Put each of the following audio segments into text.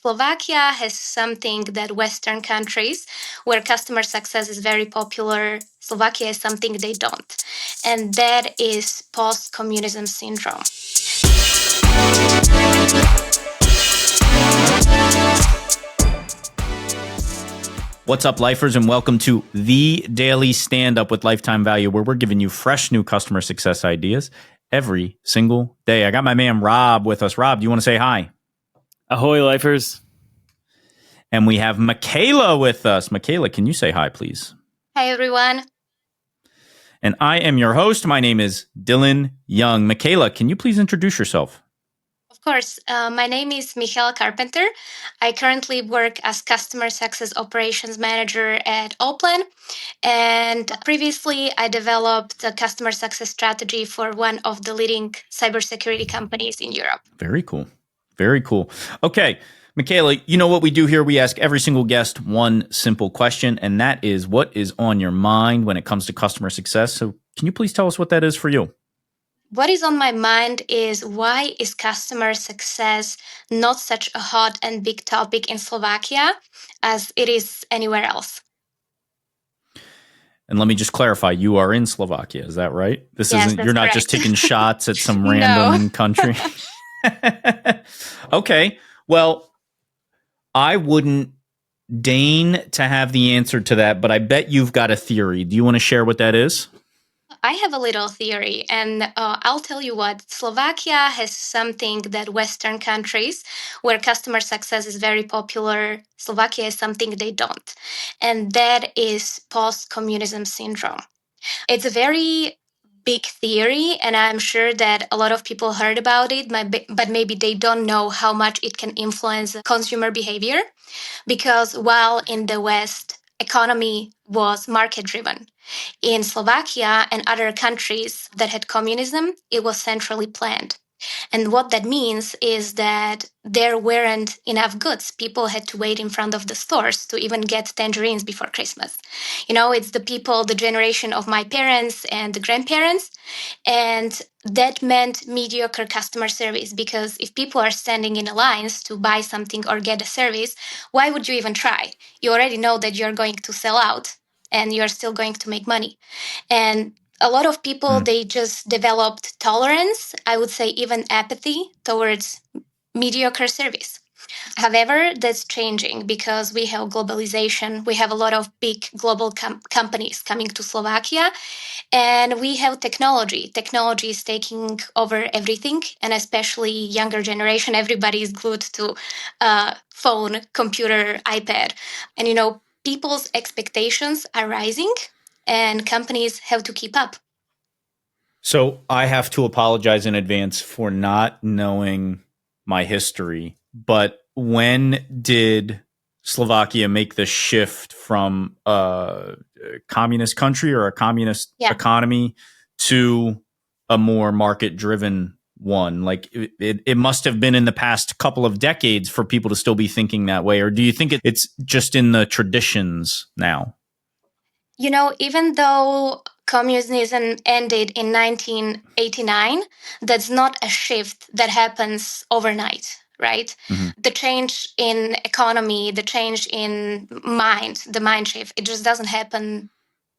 Slovakia has something that Western countries, where customer success is very popular, Slovakia has something they don't. And that is post-communism syndrome. What's up, lifers, and welcome to the Daily Stand-Up with Lifetime Value, where we're giving you fresh new customer success ideas every single day. I got my man Rob with us. Rob, do you want to say hi? Ahoy, lifers. And we have Michaela with us. Michaela, can you say hi, please? Hi, everyone. And I am your host. My name is Dylan Young. Michaela, can you please introduce yourself? Of course. My name is Michaela Carpenter. I currently work as Customer Success Operations Manager at OPLAN. And previously, I developed a customer success strategy for one of the leading cybersecurity companies in Europe. Very cool. Very cool. Okay, Michaela, you know what we do here? We ask every single guest one simple question, and that is, what is on your mind when it comes to customer success? So can you please tell us what that is for you? What is on my mind is, why is customer success not such a hot and big topic in Slovakia as it is anywhere else? And let me just clarify, you are in Slovakia, is that right? You're not correct. Just taking shots at some random country. Okay. Well, I wouldn't deign to have the answer to that, but I bet you've got a theory. Do you want to share what that is? I have a little theory, and I'll tell you what. Slovakia has something that Western countries, where customer success is very popular, Slovakia has something they don't. And that is post-communism syndrome. It's a very big theory, and I'm sure that a lot of people heard about it, but maybe they don't know how much it can influence consumer behavior. Because while in the West, economy was market-driven, in Slovakia and other countries that had communism, it was centrally planned. And what that means is that there weren't enough goods. People had to wait in front of the stores to even get tangerines before Christmas. You know, it's the people, the generation of my parents and the grandparents. And that meant mediocre customer service, because if people are standing in lines to buy something or get a service, why would you even try? You already know that you're going to sell out and you're still going to make money. And a lot of people, they just developed tolerance, I would say even apathy towards mediocre service. However, that's changing because we have globalization. We have a lot of big global companies coming to Slovakia, and we have technology. Technology is taking over everything, and especially younger generation. Everybody is glued to phone, computer, iPad. And, you know, people's expectations are rising, and companies have to keep up. So I have to apologize in advance for not knowing my history, but when did Slovakia make the shift from a communist country or a communist economy to a more market-driven one? Like it must have been in the past couple of decades for people to still be thinking that way, or do you think it's just in the traditions now? You know, even though communism ended in 1989, that's not a shift that happens overnight, right? Mm-hmm. The change in economy, the change in the mind shift, it just doesn't happen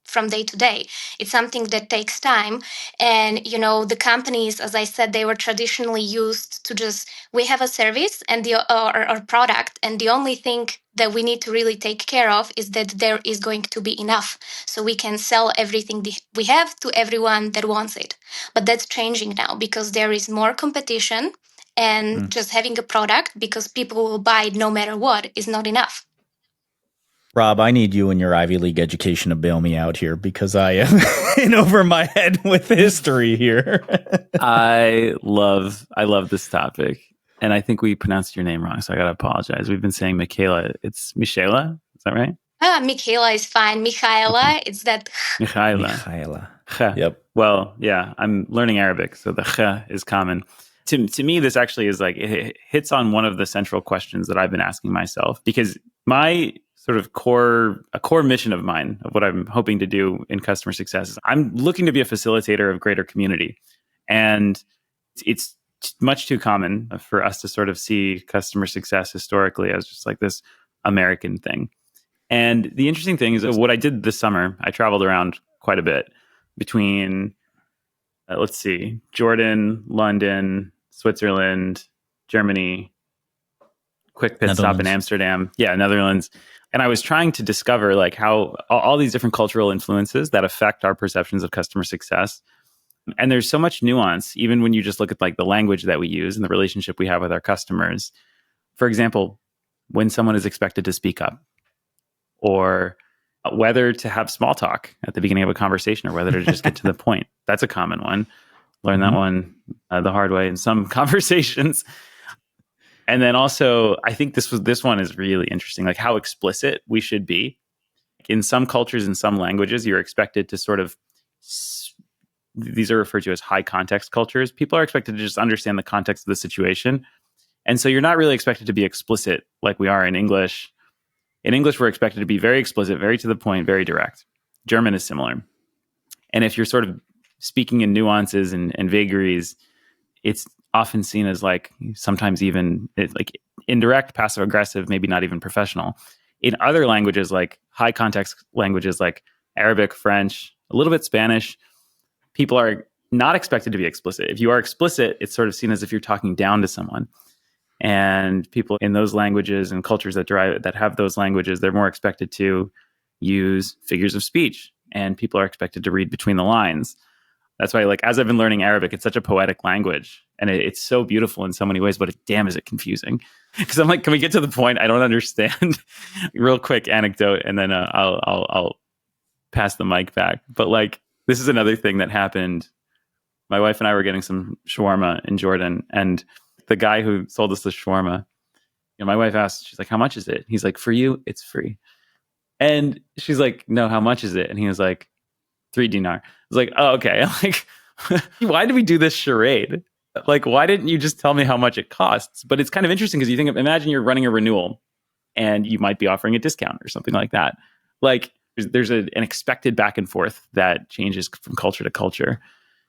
from day to day. It's something that takes time. And, you know, the companies, as I said, they were traditionally used to just, we have a service and or product, and the only thing that we need to really take care of is that there is going to be enough, so we can sell everything we have to everyone that wants it. But that's changing now because there is more competition, and just having a product because people will buy it no matter what is not enough. Rob, I need you and your Ivy League education to bail me out here because I am in over my head with history here. I love this topic. And I think we pronounced your name wrong, so I got to apologize. We've been saying Michaela. It's Michaela. Is that right? Michaela is fine. Michaela, it's that. Michaela. Yep. Well, yeah, I'm learning Arabic, so the ch is common. To me, this actually is like, it hits on one of the central questions that I've been asking myself, because my sort of core mission of mine, of what I'm hoping to do in customer success, is I'm looking to be a facilitator of greater community. And it's much too common for us to sort of see customer success historically as just like this American thing. And the interesting thing is what I did this summer, I traveled around quite a bit between, let's see, Jordan, London, Switzerland, Germany, quick pit stop in Amsterdam. Yeah, Netherlands. And I was trying to discover like how all these different cultural influences that affect our perceptions of customer success. And there's so much nuance, even when you just look at like the language that we use and the relationship we have with our customers. For example, when someone is expected to speak up, or whether to have small talk at the beginning of a conversation, or whether to just get to the point. That's a common one. Learn that one the hard way in some conversations. And then also, I think this one is really interesting, like how explicit we should be. In some cultures, in some languages, you're expected to sort of, these are referred to as high context cultures. People are expected to just understand the context of the situation. And so you're not really expected to be explicit like we are in English. In English, we're expected to be very explicit, very to the point, very direct. German is similar. And if you're sort of speaking in nuances and vagaries, it's often seen as like sometimes even like indirect, passive aggressive, maybe not even professional. In other languages, like high context languages like Arabic, French, a little bit Spanish, people are not expected to be explicit. If you are explicit, it's sort of seen as if you're talking down to someone. And people in those languages and cultures that have those languages, they're more expected to use figures of speech, and people are expected to read between the lines. That's why, like, as I've been learning Arabic, it's such a poetic language, and it's so beautiful in so many ways. But damn, is it confusing? Because I'm like, can we get to the point? I don't understand. Real quick anecdote, and then I'll pass the mic back. But like, this is another thing that happened. My wife and I were getting some shawarma in Jordan, and the guy who sold us the shawarma, my wife asked, she's like, how much is it? He's like, for you, it's free. And she's like, no, how much is it? And he was like, 3 dinar. I was like, oh, okay. I'm like, why did we do this charade? Like, why didn't you just tell me how much it costs? But it's kind of interesting because imagine you're running a renewal and you might be offering a discount or something like that. Like there's an expected back and forth that changes from culture to culture.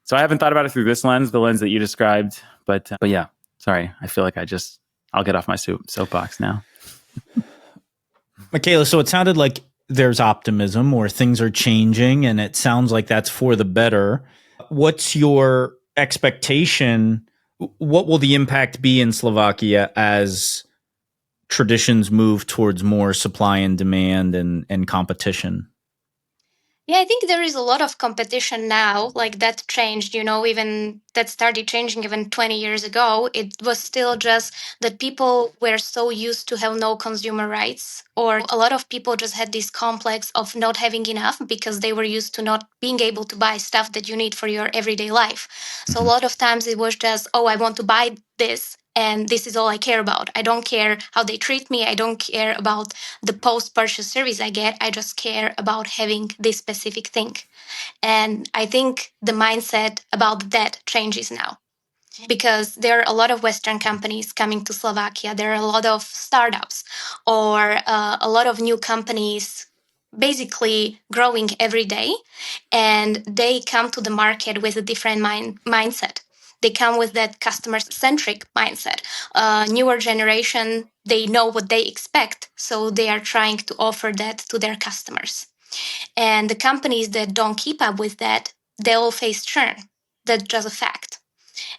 So I haven't thought about it through this lens, the lens that you described. But yeah. Sorry, I feel like I'll get off my soapbox now. Michaela, so it sounded like there's optimism or things are changing, and it sounds like that's for the better. What's your expectation? What will the impact be in Slovakia as traditions move towards more supply and demand and competition? Yeah, I think there is a lot of competition now, like that changed, even that started changing even 20 years ago. It was still just that people were so used to have no consumer rights, or a lot of people just had this complex of not having enough because they were used to not being able to buy stuff that you need for your everyday life. So a lot of times it was just, oh, I want to buy this, and this is all I care about. I don't care how they treat me. I don't care about the post-purchase service I get. I just care about having this specific thing. And I think the mindset about that changes now, because there are a lot of Western companies coming to Slovakia. There are a lot of startups or a lot of new companies basically growing every day. And they come to the market with a different mindset. They come with that customer-centric mindset. Newer generation, they know what they expect, so they are trying to offer that to their customers. And the companies that don't keep up with that, they'll face churn. That's just a fact.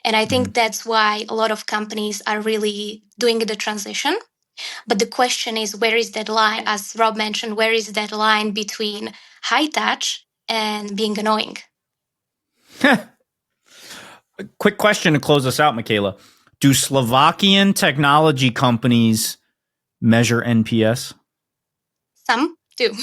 And I think that's why a lot of companies are really doing the transition. But the question is, where is that line? As Rob mentioned, where is that line between high touch and being annoying? Quick question to close us out, Michaela. Do Slovakian technology companies measure NPS? Some do.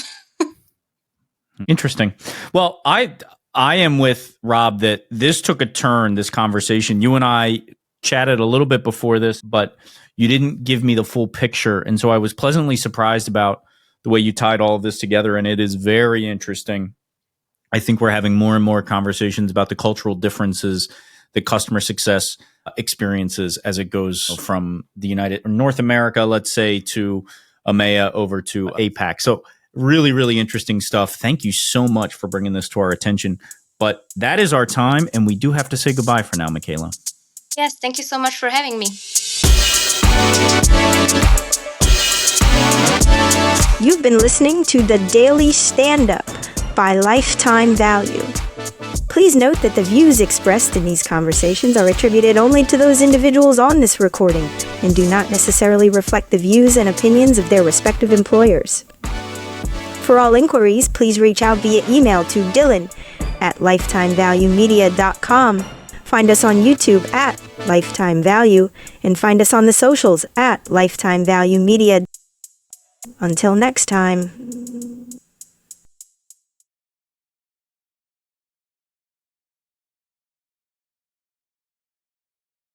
Interesting. Well, I am with Rob that this took a turn, this conversation. You and I chatted a little bit before this, but you didn't give me the full picture. And so I was pleasantly surprised about the way you tied all of this together. And it is very interesting. I think we're having more and more conversations about the cultural differences that customer success experiences as it goes from the North America, let's say, to EMEA over to APAC. So really, really interesting stuff. Thank you so much for bringing this to our attention. But that is our time, and we do have to say goodbye for now, Michaela. Yes, thank you so much for having me. You've been listening to The Daily Standup by Lifetime Value. Please note that the views expressed in these conversations are attributed only to those individuals on this recording and do not necessarily reflect the views and opinions of their respective employers. For all inquiries, please reach out via email to dylan@lifetimevaluemedia.com. Find us on YouTube at Lifetime Value and find us on the socials at Lifetime Value Media. Until next time.